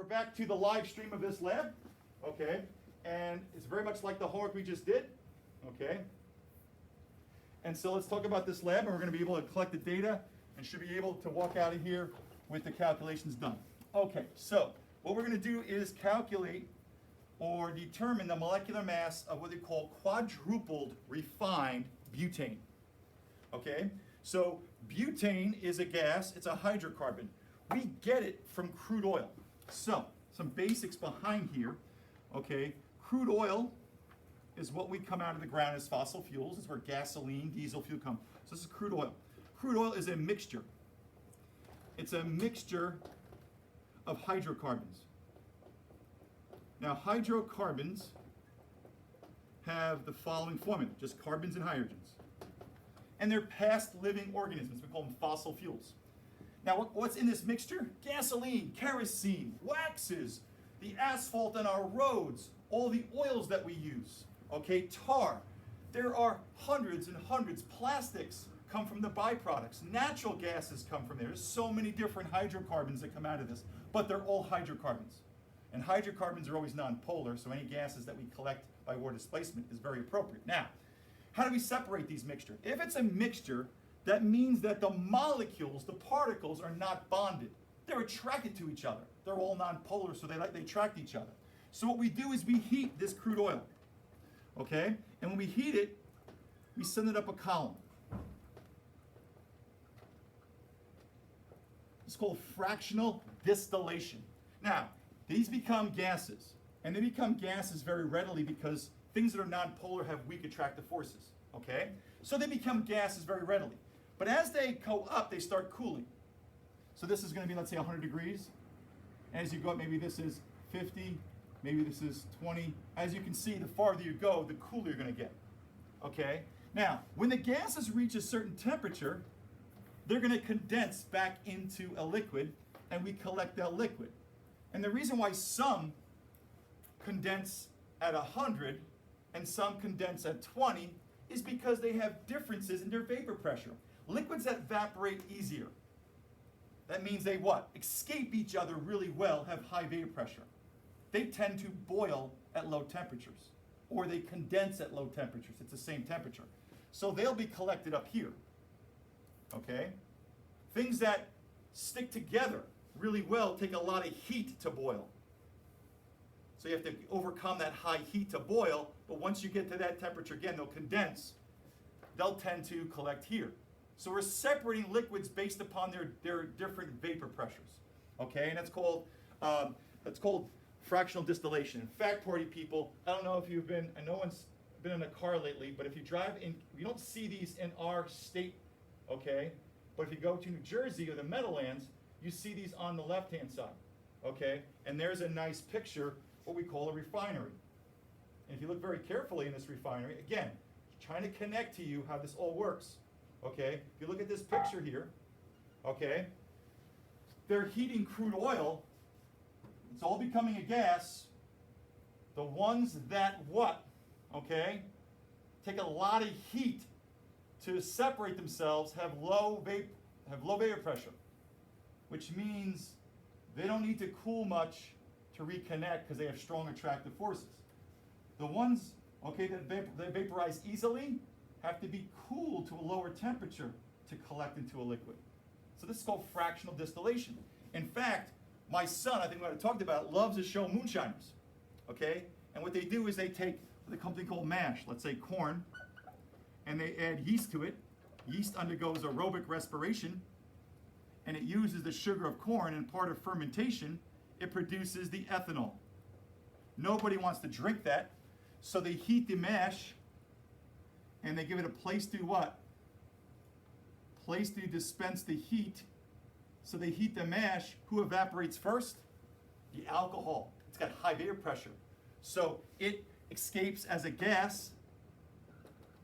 we're back to the live stream of this lab, okay? And it's very much like the homework we just did, okay? And so let's talk about this lab, and we're going to be able to collect the data and should be able to walk out of here with the calculations done. Okay, so what we're going to do is calculate or determine the molecular mass of what they call quadrupled refined butane. Okay, so butane is a gas, it's a hydrocarbon. We get it from crude oil. So, some basics behind here. Okay, crude oil is what we come out of the ground as fossil fuels. It's where gasoline, diesel fuel come. So this is crude oil. Crude oil is a mixture. It's a mixture of hydrocarbons. Now, hydrocarbons have the following formula, just carbons and hydrogens. And they're past living organisms. We call them fossil fuels. Now, what's in this mixture? Gasoline, kerosene, waxes, the asphalt on our roads, all the oils that we use, okay, tar. There are hundreds and hundreds. Plastics come from the byproducts. Natural gases come from there. There's so many different hydrocarbons that come out of this, but they're all hydrocarbons. And hydrocarbons are always nonpolar, so any gases that we collect by water displacement is very appropriate. Now, how do we separate these mixtures? If it's a mixture, that means that the molecules, the particles, are not bonded. They're attracted to each other. They're all nonpolar, so they attract each other. So what we do is we heat this crude oil, okay? And when we heat it, we send it up a column. It's called fractional distillation. Now, these become gases, and they become gases very readily because things that are nonpolar have weak attractive forces, okay? So they become gases very readily. But as they go up, they start cooling. So this is going to be, let's say, 100 degrees. As you go up, maybe this is 50, maybe this is 20. As you can see, the farther you go, the cooler you're going to get, okay? Now, when the gases reach a certain temperature, they're going to condense back into a liquid, and we collect that liquid. And the reason why some condense at 100 and some condense at 20 is because they have differences in their vapor pressure. Liquids that evaporate easier, that means they what? Escape each other really well, have high vapor pressure. They tend to boil at low temperatures, or they condense at low temperatures. It's the same temperature. So they'll be collected up here, okay? Things that stick together really well take a lot of heat to boil. So you have to overcome that high heat to boil, but once you get to that temperature again, they'll condense. They'll tend to collect here. So we're separating liquids based upon their different vapor pressures, okay? And that's called fractional distillation. In fact, party people, I don't know if you've been, and no one's been in a car lately, but if you drive in, you don't see these in our state, okay? But if you go to New Jersey or the Meadowlands, you see these on the left-hand side, okay? And there's a nice picture, what we call a refinery. And if you look very carefully in this refinery, again, trying to connect to you how this all works, okay? If you look at this picture here, okay, they're heating crude oil. It's all becoming a gas. The ones that what, okay, take a lot of heat to separate themselves have low vapor pressure, which means they don't need to cool much to reconnect because they have strong attractive forces. The ones, okay, that vaporize easily have to be cooled to a lower temperature to collect into a liquid. So this is called fractional distillation. In fact, my son, I think we already talked about it, loves to show moonshiners, okay? And what they do is they take the company called mash, let's say corn, and they add yeast to it. Yeast undergoes aerobic respiration, and it uses the sugar of corn, and part of fermentation, it produces the ethanol. Nobody wants to drink that, so they heat the mash, and they give it a place to what? Place to dispense the heat. So they heat the mash. Who evaporates first? The alcohol. It's got high vapor pressure. So it escapes as a gas,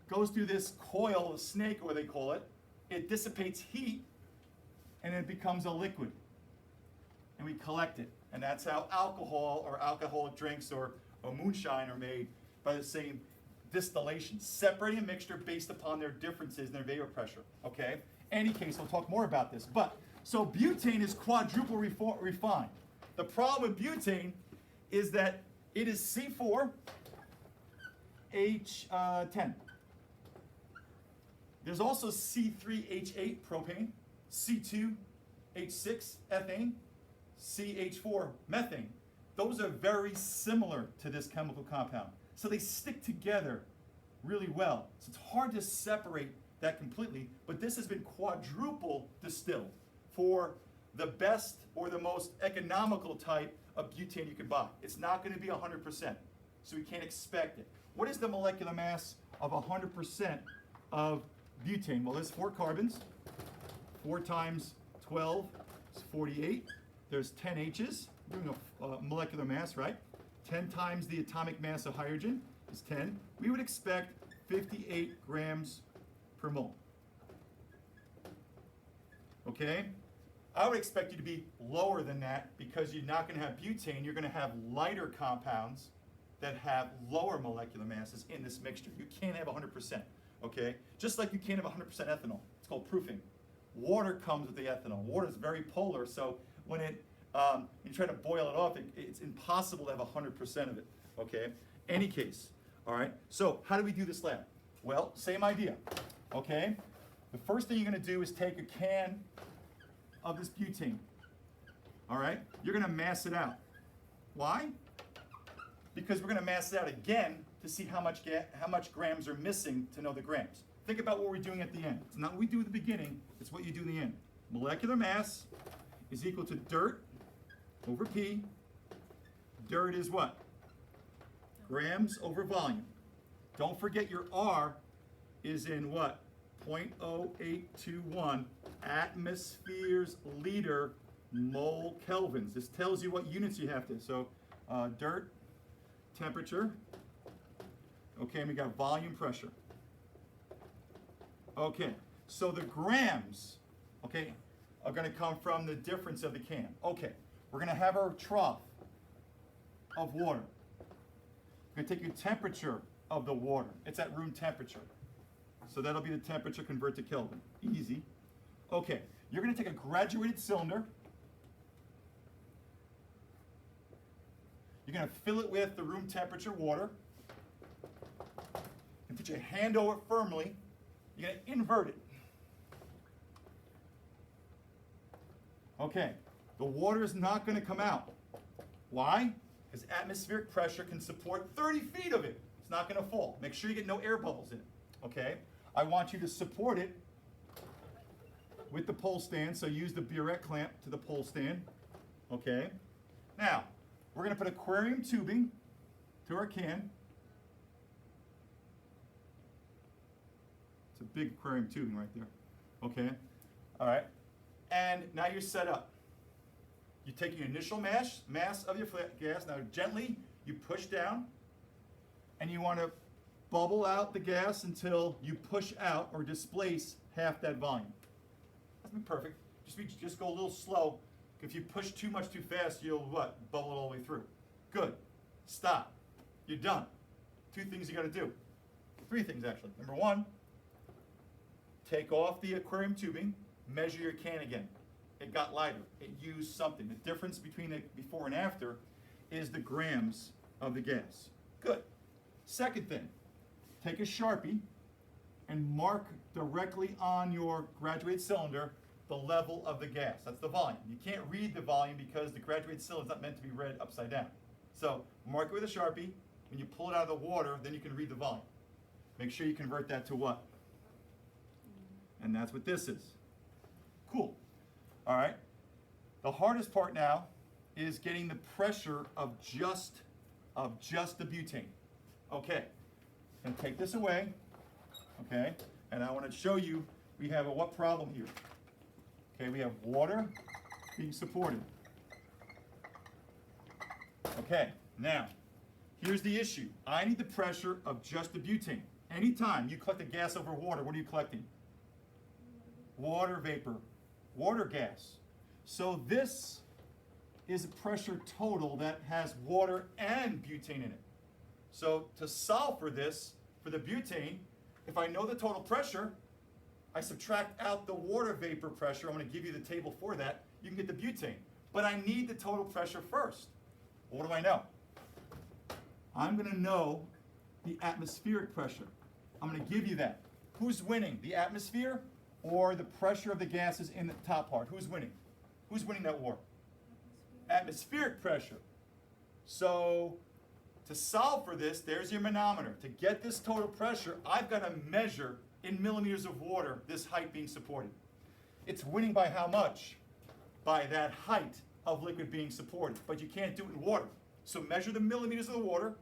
goes through this coil, a snake, or what they call it. It dissipates heat, and it becomes a liquid. And we collect it. And that's how alcohol or alcoholic drinks or moonshine are made, by the same distillation, separating a mixture based upon their differences in their vapor pressure, okay? Any case, we'll talk more about this. But, so butane is quadruple refined. The problem with butane is that it is C4H10. There's also C3H8 propane, C2H6 ethane, CH4 methane. Those are very similar to this chemical compound. So they stick together really well. So it's hard to separate that completely, but this has been quadruple distilled for the best or the most economical type of butane you can buy. It's not going to be 100%, so we can't expect it. What is the molecular mass of 100% of butane? Well, there's 4 carbons. 4 times 12 is 48. There's 10 H's. We're doing a molecular mass, right? 10 times the atomic mass of hydrogen is 10. We would expect 58 grams per mole. Okay? I would expect you to be lower than that because you're not going to have butane. You're going to have lighter compounds that have lower molecular masses in this mixture. You can't have 100%. Okay? Just like you can't have 100% ethanol. It's called proofing. Water comes with the ethanol. Water is very polar, so when you try to boil it off, it's impossible to have 100% of it. Okay? Any case. All right? So how do we do this lab? Well, same idea. Okay? The first thing you're going to do is take a can of this butane. All right? You're going to mass it out. Why? Because we're going to mass it out again to see how much grams are missing to know the grams. Think about what we're doing at the end. It's not what we do at the beginning, it's what you do in the end. Molecular mass is equal to dirt over P. Dirt is what? Grams over volume. Don't forget your R is in what? 0.0821 atmospheres liter mole kelvins. This tells you what units you have to. So dirt, temperature. Okay, and we got volume pressure. Okay, so the grams, okay, are going to come from the difference of the can. Okay, we're going to have our trough of water. We're going to take your temperature of the water. It's at room temperature. So that'll be the temperature convert to Kelvin. Easy. Okay, you're going to take a graduated cylinder. You're going to fill it with the room temperature water. And put your hand over it firmly. You're going to invert it. Okay, the water is not going to come out. Why? Because atmospheric pressure can support 30 feet of it. It's not going to fall. Make sure you get no air bubbles in it. Okay? I want you to support it with the pole stand, so use the burette clamp to the pole stand. Okay? Now, we're going to put aquarium tubing to our can. It's a big aquarium tubing right there. Okay? All right. And now you're set up. You take your initial mass of your gas. Now gently you push down. And you want to bubble out the gas until you push out or displace half that volume. That's been perfect. Just go a little slow. If you push too much too fast, you'll what? Bubble it all the way through. Good. Stop. You're done. 2 things you got to do. 3 things actually. Number 1, take off the aquarium tubing, measure your can again. It got lighter. It used something. The difference between the before and after is the grams of the gas. Good. Second thing, take a Sharpie and mark directly on your graduated cylinder the level of the gas. That's the volume. You can't read the volume because the graduated cylinder is not meant to be read upside down. So mark it with a Sharpie. When you pull it out of the water, then you can read the volume. Make sure you convert that to what? And that's what this is. Cool. All right. The hardest part now is getting the pressure of just the butane. Okay. I'm going to take this away. Okay. And I want to show you we have a what problem here. Okay, we have water being supported. Okay, now, here's the issue. I need the pressure of just the butane. Anytime you collect a gas over water, what are you collecting? Water vapor, water gas. So this is a pressure total that has water and butane in it. So to solve for this, for the butane, if I know the total pressure, I subtract out the water vapor pressure. I'm going to give you the table for that. You can get the butane. But I need the total pressure first. What do I know? I'm going to know the atmospheric pressure. I'm going to give you that. Who's winning, the atmosphere or the pressure of the gases in the top part? Who's winning? Who's winning that war? Atmospheric pressure. So to solve for this, there's your manometer. To get this total pressure, I've got to measure in millimeters of water this height being supported. It's winning by how much? By that height of liquid being supported. But you can't do it in water. So measure the millimeters of the water,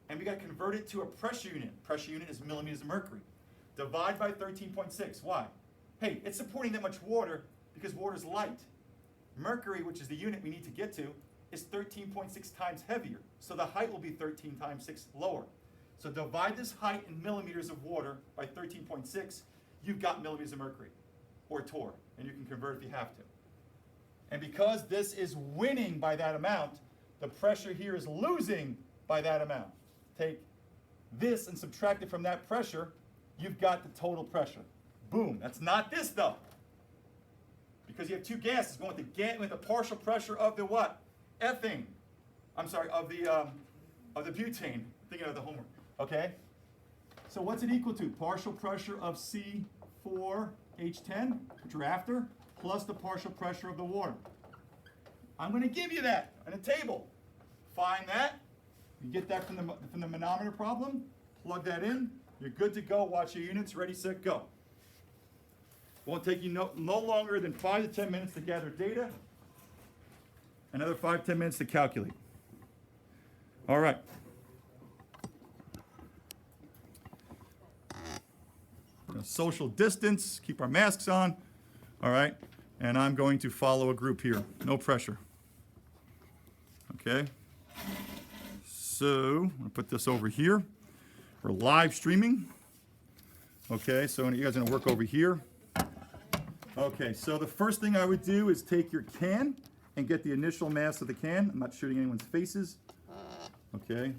and we got to convert it to a pressure unit. Pressure unit is millimeters of mercury. Divide by 13.6. Why? Hey, it's supporting that much water because water is light. Mercury, which is the unit we need to get to, is 13.6 times heavier. So the height will be 13 times 6 lower. So divide this height in millimeters of water by 13.6, you've got millimeters of mercury, or torr, and you can convert if you have to. And because this is winning by that amount, the pressure here is losing by that amount. Take this and subtract it from that pressure, you've got the total pressure. Boom. That's not this though. Because you have two gases going with the partial pressure of the what? Ethane. I'm sorry, of the butane. Thinking of the homework. Okay? So what's it equal to? Partial pressure of C4H10, which we're after, plus the partial pressure of the water. I'm going to give you that on a table. Find that. You get that from the manometer problem. Plug that in. You're good to go. Watch your units. Ready, set, go. Won't take you no longer than 5 to 10 minutes to gather data. Another 5 to 10 minutes to calculate. All right. Social distance. Keep our masks on. All right. And I'm going to follow a group here. No pressure. Okay. So I'm going to put this over here. We're live streaming. Okay, so you guys are going to work over here. Okay, so the first thing I would do is take your can and get the initial mass of the can. I'm not shooting anyone's faces. Okay.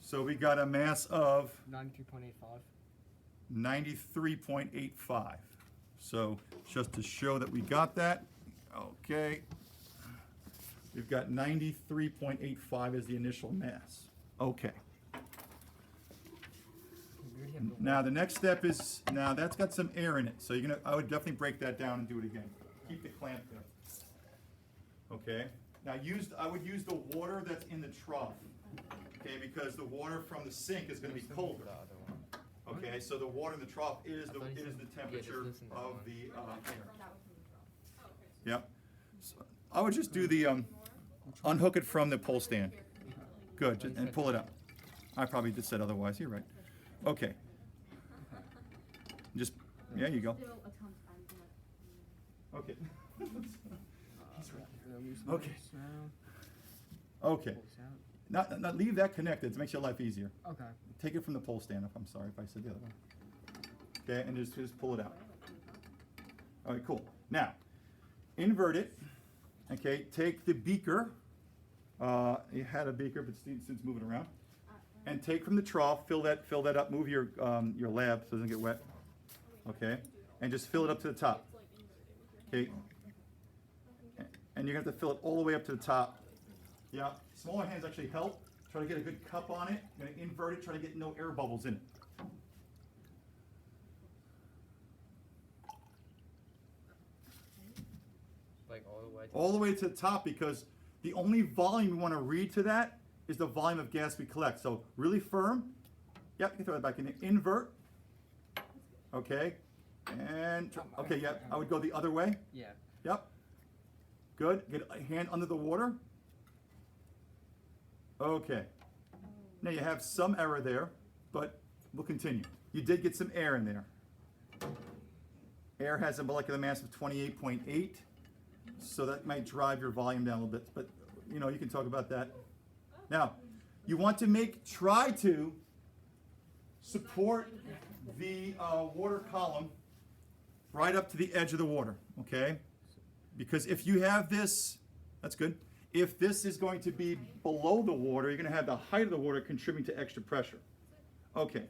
So we got a mass of 93.85. So just to show that we got that, okay, we've got 93.85 as the initial mass. Okay. Now the next step is, now that's got some air in it, so I would definitely break that down and do it again. Keep the clamp there. Okay. Now I would use the water that's in the trough. Okay, because the water from the sink is going to be colder. Okay, so the water in the trough is the temperature of the air. Yep. So I would just do the unhook it from the pole stand. Good, and pull it up. I probably just said otherwise. You're right. Okay. Just there you go. Okay. Okay. Okay. Not leave that connected. It makes your life easier. Okay. Take it from the pole stand. I'm sorry if I said the other one. Okay, and just pull it out. All right, cool. Now, invert it. Okay, take the beaker. You had a beaker, but it's moving around. And take from the trough. Fill that up. Move your lab so it doesn't get wet. Okay, and just fill it up to the top. Okay, and you're gonna have to fill it all the way up to the top. Yeah, smaller hands actually help. Try to get a good cup on it. You're gonna invert it. Try to get no air bubbles in it. Like all the way to All the way to the top, because the only volume we want to read to that is the volume of gas we collect. So really firm. Yep, you can throw that back in there. Invert. Okay. And okay, yep. I would go the other way. Yeah. Yep. Good. Get a hand under the water. Okay. Now you have some error there, but we'll continue. You did get some air in there. Air has a molecular mass of 28.8, so that might drive your volume down a little bit, but you can talk about that. Now, you want to try to support the water column right up to the edge of the water, okay? Because if you have this, that's good. If this is going to be below the water, you're going to have the height of the water contributing to extra pressure. Okay.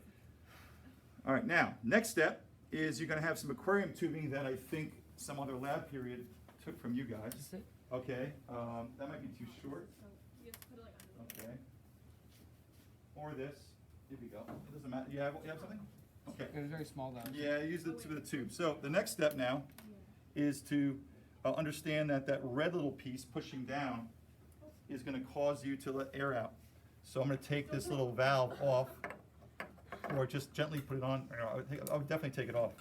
All right, now, next step is you're gonna have some aquarium tubing that I think some other lab period took from you guys. Is it? Okay, that might be too short. You have to put it like under the Okay. Or this. Here we go. It doesn't matter. You have something? Okay. It was very small though. Yeah, use the tube. So the next step now is to understand that that red little piece pushing down is going to cause you to let air out. So I'm going to take this little valve off, or just gently put it on. I would definitely take it off.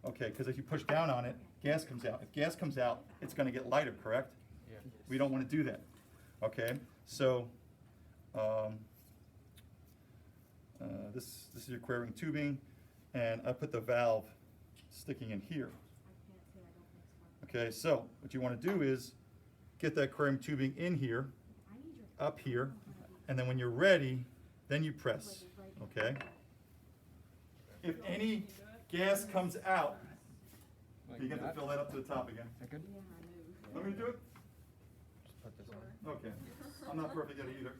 Okay, because if you push down on it, gas comes out. If gas comes out, it's going to get lighter, correct? Yeah. We don't want to do that. Okay, so this is your aquarium tubing, and I put the valve sticking in here. Okay, so what you want to do is get that aquarium tubing in here, up here, and then when you're ready, then you press. Okay. If any gas comes out, you get to fill that up to the top again. Is that good? Want me to do it? Just put this on. Okay. I'm not perfect at it either.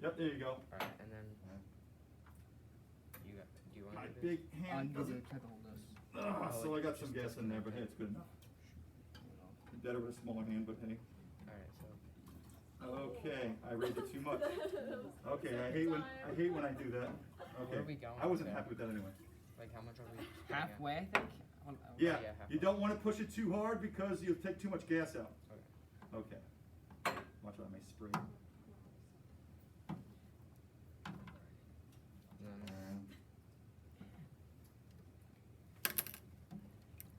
Yep, there you go. Alright, and then do you want My to do big this? hand doesn't. Try to hold this. So I got some gas in there, but hey, it's good enough. Better with a smaller hand, but hey. Alright, so Okay, I raised it too much. Okay, I hate when I do that. Okay. are we going I wasn't there? happy with that anyway. like how much are we? Halfway, I think. Yeah, halfway. you don't want to push it too hard because you'll take too much gas out. Okay. Okay. Watch out, I may spray. And then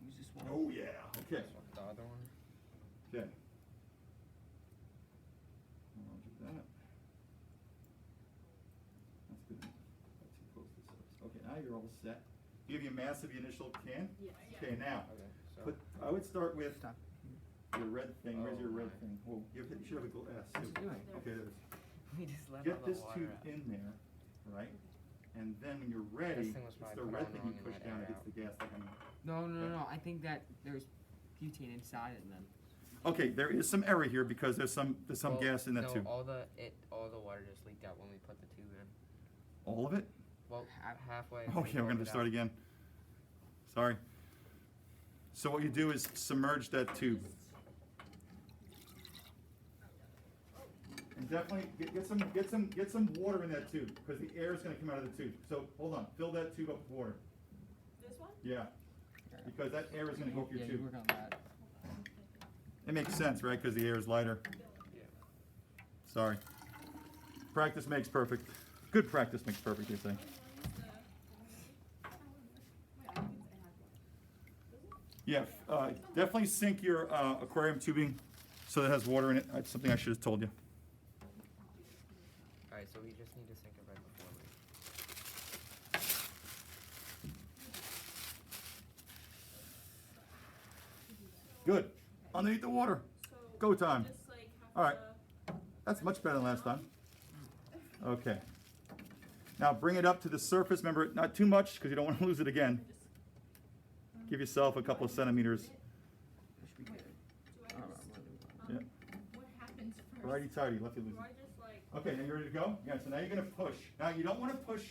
Use this one. Oh yeah. Okay. the other one. Okay. I'll do that. That's good. That's too close to the surface. Okay, now you're all set. You have your mass of the initial can. Yeah. Okay, now Okay. So I would start with Stop. your red thing. Where's your Oh, red my. thing? Well, you should have a glass. What's it doing? Okay, there it is. we just let all Get the this water tube out. in there, right? And then when you're ready, thing was it's probably the put red on thing wrong you and push let down air and gets out. the gas like I mean. No. I think that there's butane inside it then. Okay, there is some error here because there's some Well, gas in that no, tube. all the water just leaked out when we put the tube in. All of it? Well, halfway. Okay, we're gonna start again. Sorry. So what you do is submerge that tube. And definitely get some water in that tube because the air is gonna come out of the tube. So hold on, fill that tube up with water. This one? Yeah, because that air is gonna go up your Yeah, you tube. work on that. It makes sense, right? Because the air is lighter. Yeah. Sorry. Practice makes perfect. Good practice makes perfect, they say. Yeah, definitely sink your aquarium tubing so that it has water in it. That's something I should have told you. Alright, so we just need to sink it right before we. Good. Underneath the water. Go time. Just like have All right. to- That's much better than last time. Okay. Now bring it up to the surface. Remember, not too much because you don't want to lose it again. Give yourself a couple of centimeters. That should be good. Do I Oh, just, Yeah. what happens first? Righty tighty, lefty Do loosey. I just like, Okay, now you ready to go? Yeah, so now you're gonna push. Now you don't wanna push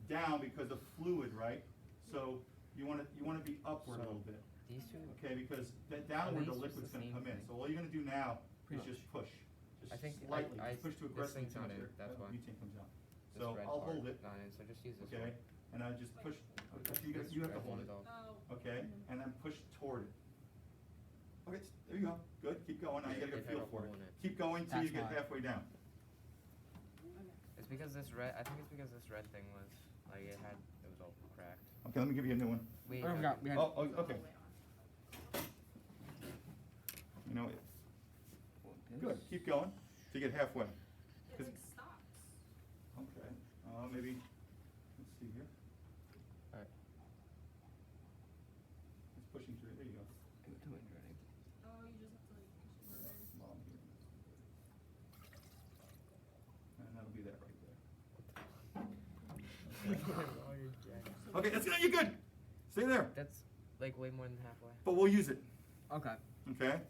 down because of fluid, right? So you wanna be upward a little bit, These two? okay? Because that downward the these just liquid's the gonna same come in. thing? So all you're gonna do now is Pretty just push. I think Just slightly, I just push too this aggressively. thing's not too much in, there. that's why. Butane comes out. This So red I'll part hold it, not in, so just use this okay? one. And I just push, actually This you have to red hold one it, is off. oh. okay? And then push toward it. Okay, there you go. Good, keep going. Now you gotta get a It had feel a for it. hole in it. Keep going till you That's get why. halfway down. It's because this red. I think it's because this red thing was like it was all cracked. Okay, let me give you a new one. We Oh, we got. Oh, okay. You know, good, keep going till you get halfway. It 'Cause- like stops. Okay, maybe, let's see here. Alright. It's pushing through, there you go. Oh, you just have to like push it harder. Bottom here. And that'll be that right there. Okay, that's good, you're good. Stay there, That's like way more than halfway. but we'll use it, Okay. okay?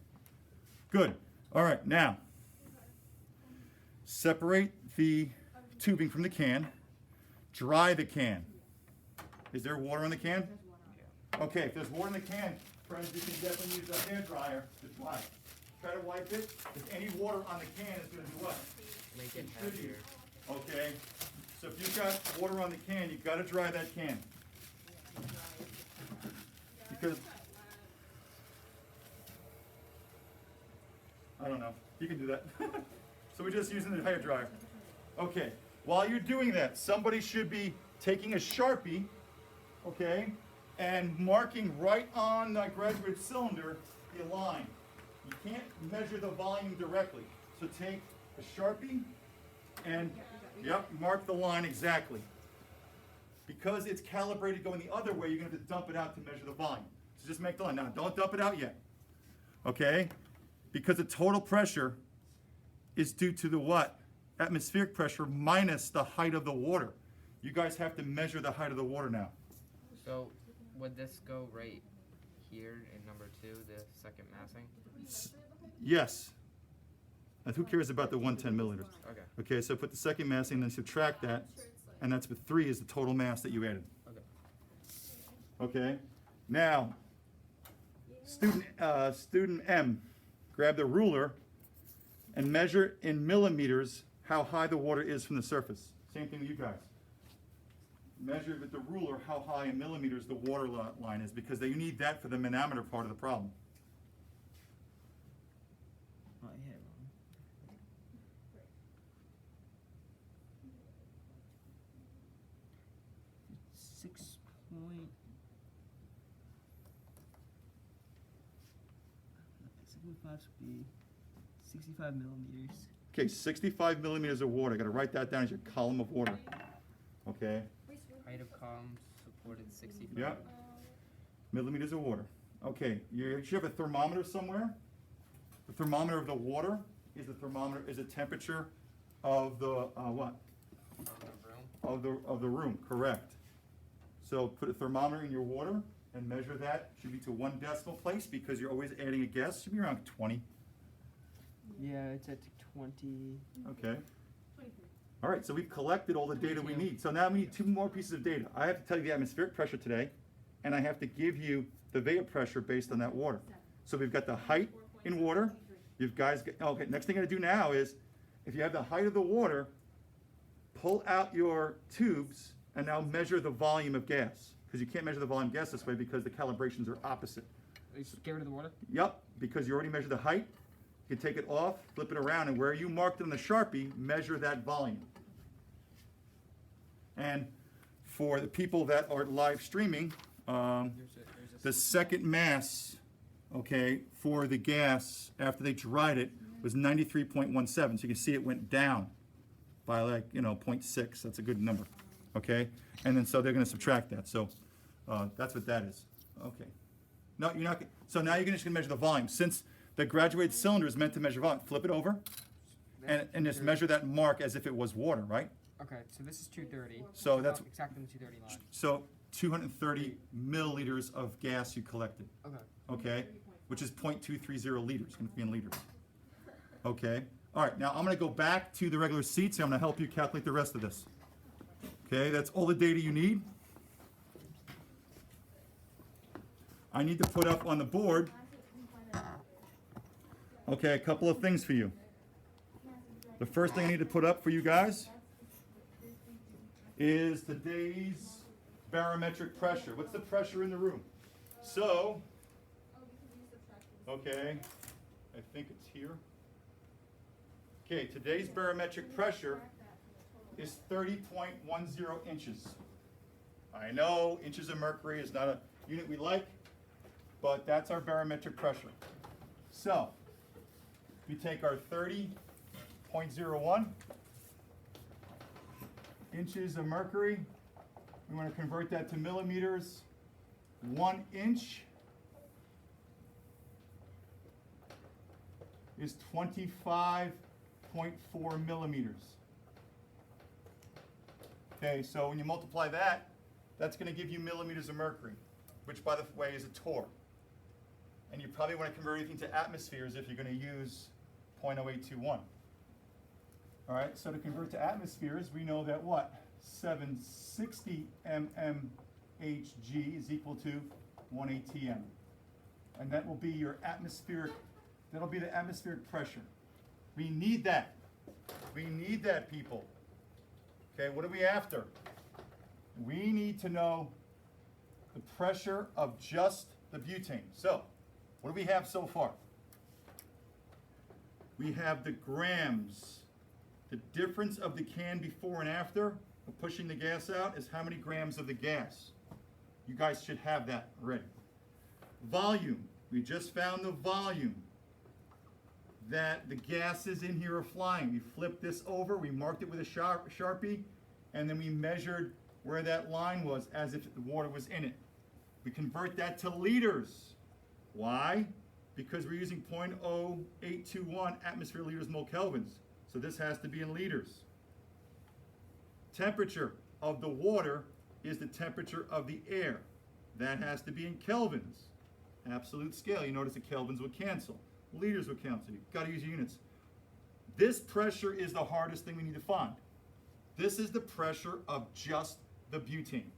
Good, all right, now. Separate the tubing from the can. dry the can. Is there water in the can? Yeah. Okay, if there's water in the can, friends, you can definitely use a hairdryer to dry it. Try to wipe it, if any water on the can is gonna do what? Make it Contribute. heavier. Okay, so if you've got water on the can, you've gotta dry that can. Because, I don't know, you can do that. So we're just using the hairdryer. Okay, while you're doing that, somebody should be taking a Sharpie, okay, and marking right on the graduate cylinder the line. You can't measure the volume directly. So take a Sharpie and, yep, mark the line exactly. Because it's calibrated going the other way, you're gonna have to dump it out to measure the volume. So just make the line. Now, don't dump it out yet, okay? Because the total pressure is due to the what? Atmospheric pressure minus the height of the water. You guys have to measure the height of the water now. So would this go right here in number 2, the second massing? Yes. And who cares about the 110 milliliters? Okay. Okay, so put the second massing and then subtract that, and that's what 3 is the total mass that you added. Okay. Okay? Now, student M, grab the ruler and measure in millimeters how high the water is from the surface. Same thing with you guys. Measure with the ruler how high in millimeters the water line is, because you need that for the manometer part of the problem. Oh, I hit it wrong. 6.5 should be 65 millimeters. Okay, 65 millimeters of water. Got to write that down as your column of water. Okay? Height of column supported 65. Yep. Millimeters of water. Okay, you should have a thermometer somewhere. The thermometer of the water is the temperature of the what? Of the room. Of the room, correct. So put a thermometer in your water and measure that. Should be to 1 decimal place because you're always adding a guess. Should be around 20. Yeah, it's at 20. Okay. All right, so we've collected all the data we need. So now we need 2 more pieces of data. I have to tell you the atmospheric pressure today, and I have to give you the vapor pressure based on that water. So we've got the height in water. You guys, okay, next thing I'm gonna do now is, if you have the height of the water, pull out your tubes and now measure the volume of gas. Because you can't measure the volume of gas this way because the calibrations are opposite. Get rid of the water? Yep, because you already measured the height. You can take it off, flip it around, and where you marked it on the Sharpie, measure that volume. And for the people that are live streaming, the second mass, okay, for the gas after they dried it was 93.17. So you can see it went down by 0.6. That's a good number, okay? And then so they're going to subtract that. So that's what that is. Okay. No, you're not. So now you're just going to measure the volume. Since the graduated cylinder is meant to measure volume, flip it over and just measure that mark as if it was water, right? Okay, so this is 230. So that's exactly the 230 line. so 230 milliliters of gas you collected. Okay. Okay, which is 0.230 liters. It's going to be in liters. Okay. All right. Now I'm going to go back to the regular seats. And I'm going to help you calculate the rest of this. Okay, that's all the data you need. I need to put up on the board. Okay, a couple of things for you. The first thing I need to put up for you guys is today's barometric pressure. What's the pressure in the room? So, okay, I think it's here. Okay, today's barometric pressure is 30.10 inches. I know inches of mercury is not a unit we like, but that's our barometric pressure. So, we take our 30.01 inches of mercury. We want to convert that to millimeters. 1 inch is 25.4 millimeters. Okay, so when you multiply that, that's going to give you millimeters of mercury, which, by the way, is a torr. And you probably want to convert anything to atmospheres if you're going to use 0.0821. All right, so to convert to atmospheres, we know that what? 760 mmHg is equal to 1 atm. And that will be your atmospheric, that'll be the atmospheric pressure. We need that. We need that, people. Okay, what are we after? We need to know the pressure of just the butane. So, what do we have so far? We have the grams. The difference of the can before and after of pushing the gas out is how many grams of the gas. You guys should have that already. Volume. We just found the volume that the gases in here are flying. We flipped this over, we marked it with a Sharpie, and then we measured where that line was as if the water was in it. We convert that to liters. Why? Because we're using 0.0821 atmosphere liters mole kelvins. So this has to be in liters. Temperature of the water is the temperature of the air. That has to be in kelvins. Absolute scale. You notice the kelvins would cancel. Liters would cancel. You've got to use units. This pressure is the hardest thing we need to find. This is the pressure of just the butane.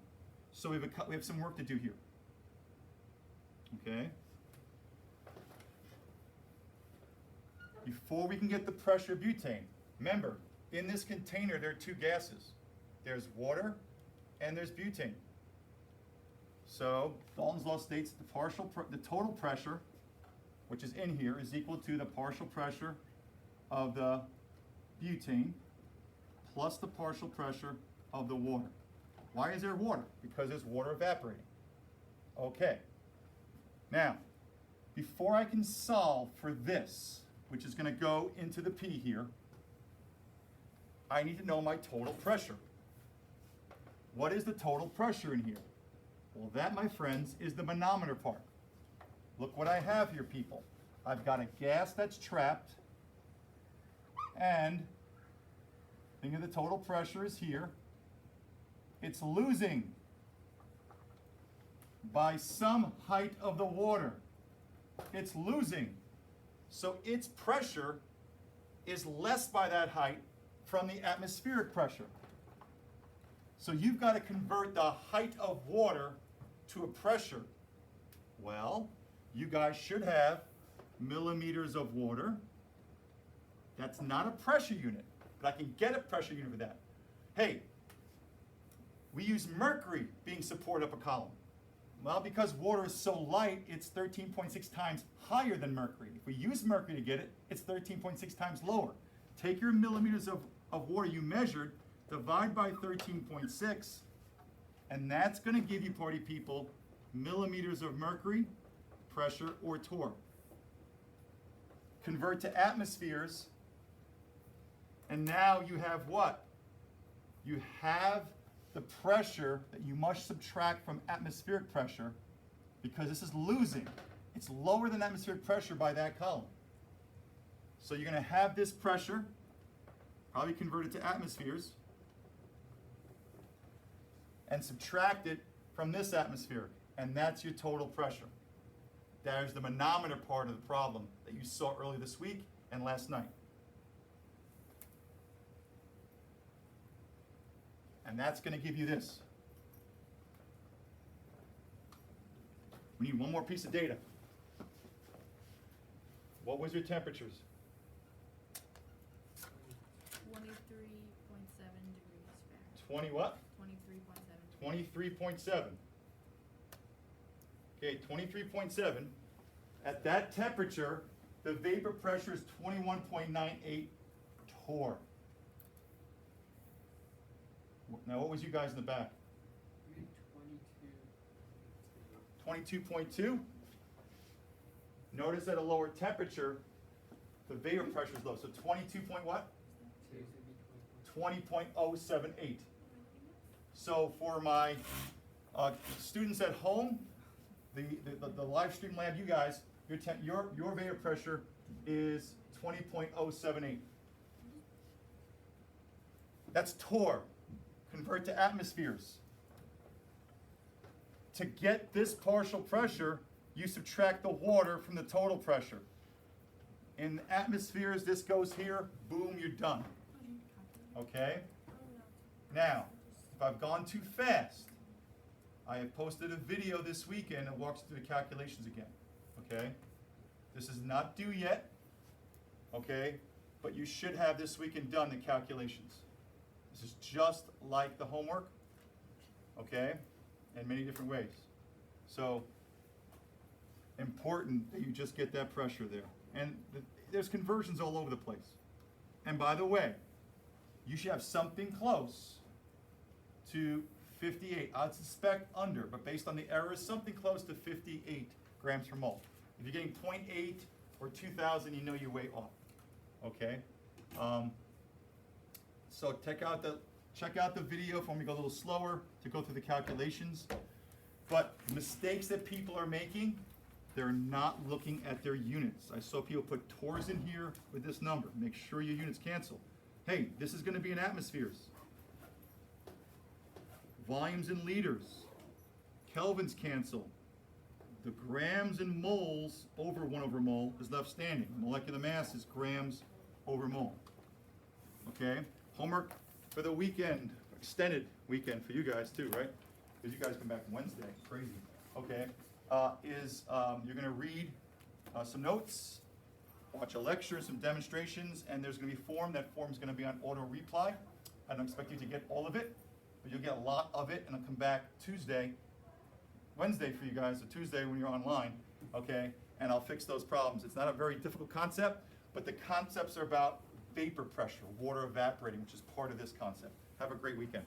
So we have some work to do here. Okay? Before we can get the pressure of butane, remember, in this container there are two gases. There's water and there's butane. So Dalton's law states the total pressure, which is in here, is equal to the partial pressure of the butane plus the partial pressure of the water. Why is there water? Because there's water evaporating. Okay. Now, before I can solve for this, which is going to go into the P here, I need to know my total pressure. What is the total pressure in here? Well, that, my friends, is the manometer part. Look what I have here, people. I've got a gas that's trapped, and think of the total pressure is here. It's losing by some height of the water. It's losing. So its pressure is less by that height from the atmospheric pressure. So you've got to convert the height of water to a pressure. Well, you guys should have millimeters of water. That's not a pressure unit, but I can get a pressure unit for that. Hey, we use mercury being supported up a column. Well, because water is so light, it's 13.6 times higher than mercury. If we use mercury to get it, it's 13.6 times lower. Take your millimeters of water you measured, divide by 13.6, and that's going to give you, party people, millimeters of mercury, pressure, or torque. Convert to atmospheres, and now you have what? You have the pressure that you must subtract from atmospheric pressure, because this is losing. It's lower than atmospheric pressure by that column. So you're going to have this pressure, probably convert it to atmospheres, and subtract it from this atmospheric, and that's your total pressure. There's the manometer part of the problem that you saw earlier this week and last night. And that's going to give you this. We need one more piece of data. What was your temperatures? 23.7 degrees Fahrenheit. 20 what? 23.7. 23.7. Okay, 23.7. At that temperature, the vapor pressure is 21.98 torr. Now, what was you guys in the back? 22.2. Notice at a lower temperature, the vapor pressure is low. So 22 point what? 20.078. So for my students at home, the live stream lab, you guys, your vapor pressure is 20.078. That's torr. Convert to atmospheres. To get this partial pressure, you subtract the water from the total pressure. In atmospheres, this goes here, boom, you're done. Okay? Now, I've gone too fast, I have posted a video this weekend that walks through the calculations again, okay? This is not due yet, okay? But you should have this weekend done the calculations. This is just like the homework, okay? In many different ways. So, important that you just get that pressure there. And there's conversions all over the place. And by the way, you should have something close to 58. I'd suspect under, but based on the errors, something close to 58 grams per mole. If you're getting 0.8 or 2,000, you know you're way off. Okay? So check out the video for when we go a little slower to go through the calculations. But mistakes that people are making, they're not looking at their units. I saw people put torrs in here with this number. Make sure your units cancel. Hey, this is going to be in atmospheres. Volumes in liters. Kelvins cancel. The grams in moles over 1 over mole is left standing. Molecular mass is grams over mole. Okay? Homework for the weekend, extended weekend for you guys too, right? Because you guys come back Wednesday, crazy. Okay, you're going to read some notes, watch a lecture, some demonstrations, and there's going to be a form. That form is going to be on auto reply. I don't expect you to get all of it, but you'll get a lot of it, and I'll come back Wednesday for you guys, or Tuesday when you're online, okay? And I'll fix those problems. It's not a very difficult concept, but the concepts are about vapor pressure, water evaporating, which is part of this concept. Have a great weekend.